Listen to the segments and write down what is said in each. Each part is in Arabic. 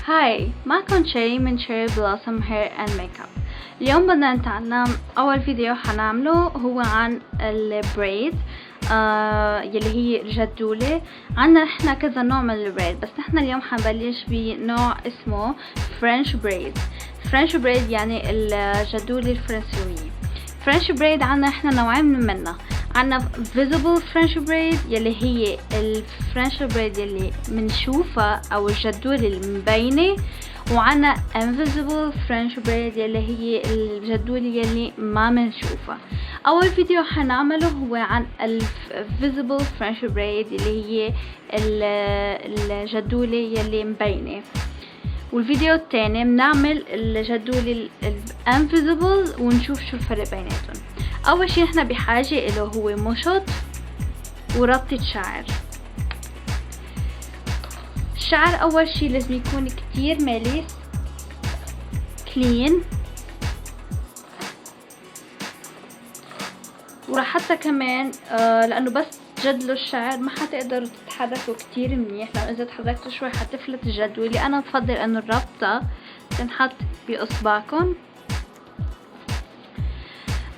هاي، معكم شيري من شيري بلاسم هير اند ميك اب. اليوم بدنا نتعلم. اول فيديو حنعمله هو عن البريد يلي هي الجدولة. عنا احنا كذا نوع من البريد، بس نحن اليوم حنبلش بنوع اسمه فرنش بريد. فرنش بريد يعني الجدولة الفرنسوية. فرنش بريد عنا احنا نوعين منها. عنا visible French braid يلي هي الفرنش بريد يلي منشوفها او الجدولة المبينة، وعنا invisible French braid يلي هي الجدولة يلي ما منشوفها. اول فيديو حنعمله هو عن visible French braid يلي هي الجدولة يلي مبينة، والفيديو الثاني بنعمل الجدولة invisible ونشوف شو الفرق بيناتهم. اول شي نحن بحاجة له هو مشط وربطة شعر. الشعر اول شي لازم يكون كتير مليس كلين، وراح حتى كمان لانه بس تجدلوا الشعر ما حتقدروا تتحركوا كتير منيح، لانه اذا تحركتوا شوي حتفلت الجدولة. انا بفضل انه الربطة تنحط باصبعكم.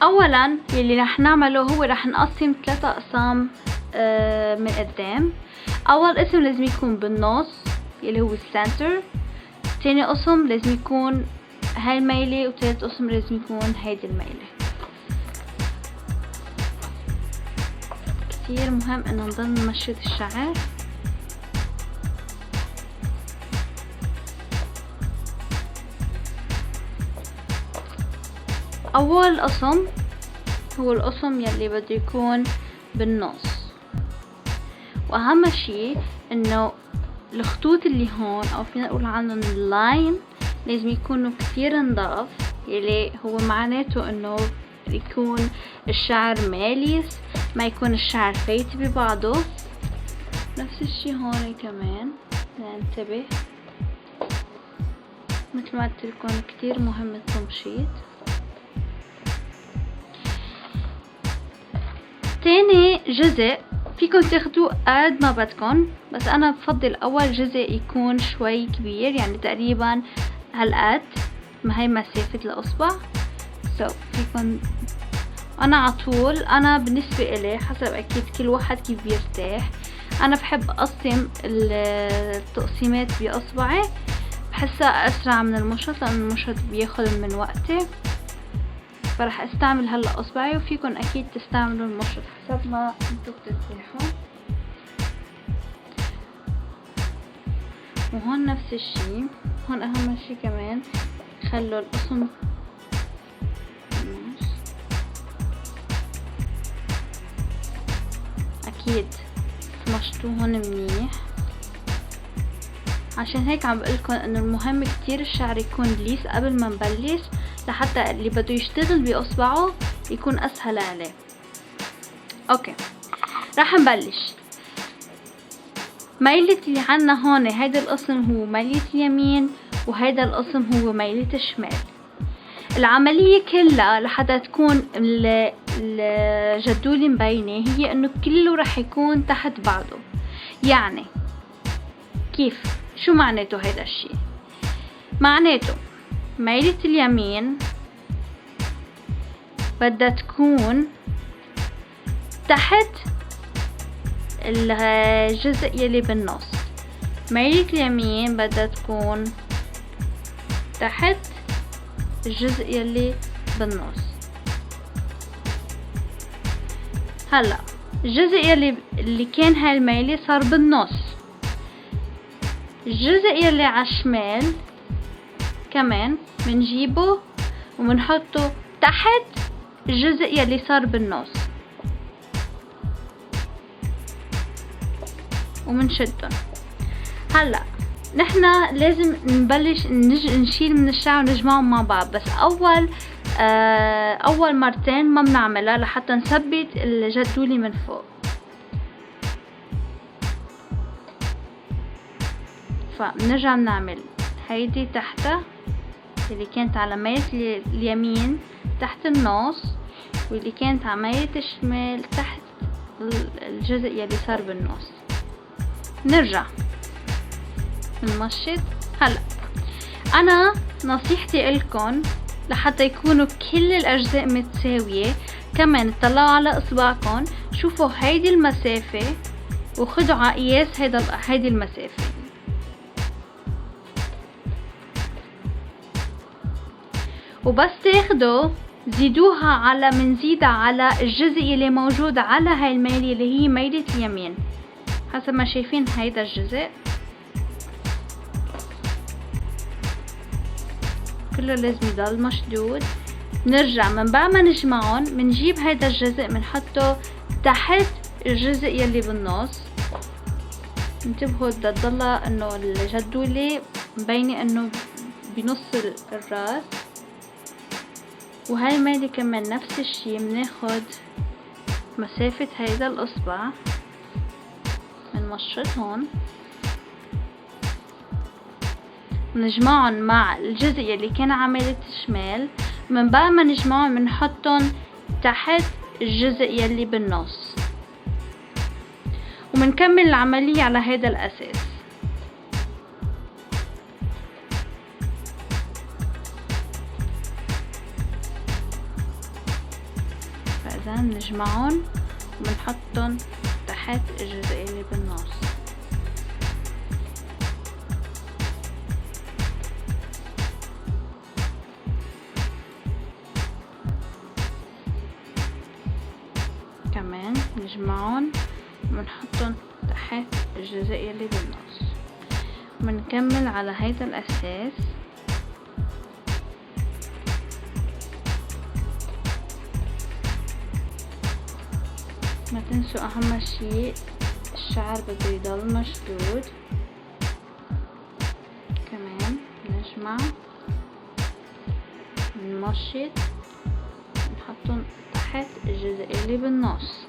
اولا يلي رح نعمله هو رح نقسم 3 اقسام من قدام. اول قسم لازم يكون بالنص يلي هو السنتر، تاني قسم لازم يكون هاي الميلة، وتالت قسم لازم يكون هيدي الميلة. كتير مهم انه نضل نمشط الشعر. اول قسم هو القسم يلي بده يكون بالنص، واهم شي انه الخطوط اللي هون او فينا نقول عنهم اللاين لازم يكونوا كتير نضاف، يلي هو معناته انه يكون الشعر ماليس، ما يكون الشعر فايت ببعضه. نفس الشي هون كمان ننتبه، مثل ما قلت لكم كتير مهم التمشيط. تاني جزء فيكن تاخدوا قد ما بدكن، بس انا بفضل اول جزء يكون شوي كبير، يعني تقريبا هالقد ما هي مسافة الاصبع. فيكن انا عطول، انا بالنسبة الي حسب اكيد كل واحد كيف بيرتاح، انا بحب اقسم التقسيمات باصبعي، بحسها اسرع من المشط، لان المشط بياخد من وقتي، فرح استعمل هلا اصبعي. وفيكن اكيد تستعملوا المشط حسب ما انتو بترتاحوا. وهون نفس الشي، هون اهم شي كمان خلوا القسم اكيد تمشطوهن منيح. عشان هيك عم بقولكن انه المهم كتير الشعر يكون ليس قبل ما نبلش، لحتى اللي بده يشتغل باصبعه يكون اسهل عليه. اوكي، راح نبلش. ميلة اللي عنا هون، هيدا القسم هو ميلة اليمين، وهيدا القسم هو ميلة الشمال. العملية كلها لحتى تكون الجدولة مبينة هي انه كله راح يكون تحت بعضه. يعني كيف؟ شو معناته هيدا الشي؟ معناته ميلة اليمين بدها تكون تحت الجزء يلي بالنص، ميلة اليمين بدها تكون تحت الجزء يلي بالنص. هلا الجزء اللي كان هاي الميلة صار بالنص، الجزء يلي عالشمال كمان منجيبه ومنحطه تحت الجزء يلي صار بالنص ومنشدهم. هلا نحنا لازم نبلش نشيل من الشعر ونجمعهم مع بعض، بس اول مرتين ما بنعملها لحتى نثبت الجدولة من فوق. فبنرجع نعمل هيدي تحتها اللي كانت على ميلة اليمين تحت النص، واللي كانت على ميلة الشمال تحت الجزء يلي صار بالنص. نرجع نمشط هلا. انا نصيحتي لكم لحتى يكونوا كل الاجزاء متساوية، كمان اطلعوا على اصبعكم، شوفوا هيدي المسافة وخدوا على قياس هيدي المسافة. وبس تاخدوا زيدوها على منزيدها على الجزء اللي موجود على هاي الميلة اللي هي ميلة اليمين، حسب ما شايفين هيدا الجزء كله لازم يضل مشدود. نرجع من بعد ما نجمعهم منجيب هيدا الجزء منحطه تحت الجزء يلي بالنص. انتبهوا تضل انه الجدولة مبينة انه بنص الراس. وهاي الميلة كمان نفس الشي، بناخد مسافة هيدا الاصبع بنمشط هون، نجمعهم مع الجزء يلي كان عملية الشمال. من بعد ما نجمعهم بنحطهم تحت الجزء يلي بالنص، ومنكمل العملية على هذا الأساس. فإذا نجمعهم وبنحطهم تحت الجزء يلي بالنص. كمان نجمعهم ونحطهم تحت الجزء اللي بالنص، ونكمل على هيدا الأساس. ما تنسوا أهم شيء الشعر بده يضل مشدود. كمان نجمع نمشط نحطهم تحت الجزء اللي بالنص.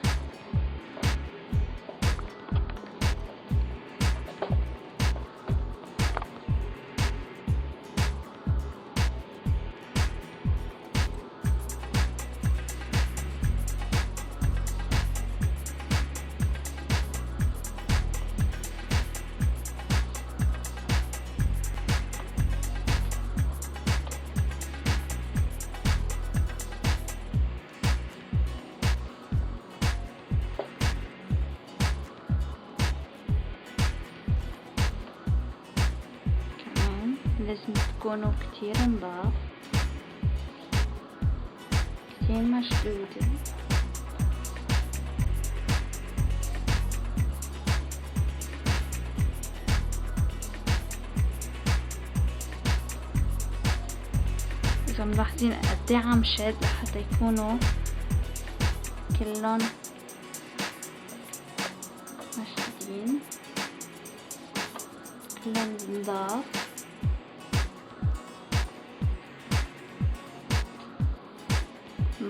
لازم تكونوا كتير نضاف، كتير مشدودة. إذا ملاحظين قدي عم شد لحتى يكونوا كلهم مشدودين، كلهم نضاف.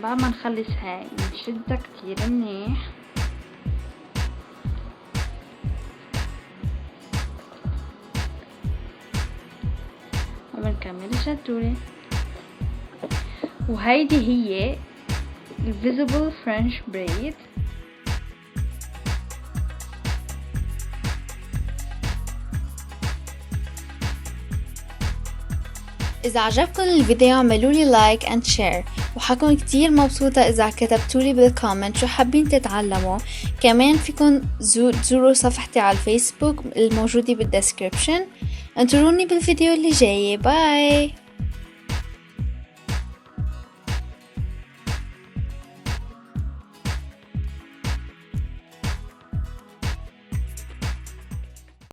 بعد ما نخلص هاي نشدها كتير منيح، وبنكمل الجدولة. وهيدي هي الفيزيبل فرنش بريد. إذا عجبكم الفيديو اعملولي لايك and share، وحكون كتير مبسوطة إذا كتبتولي بالكومنت شو حابين تتعلموا. كمان فيكن تزوروا صفحتي على الفيسبوك الموجودة بالديسكريبشن. انتظروني بالفيديو اللي جاي. باي.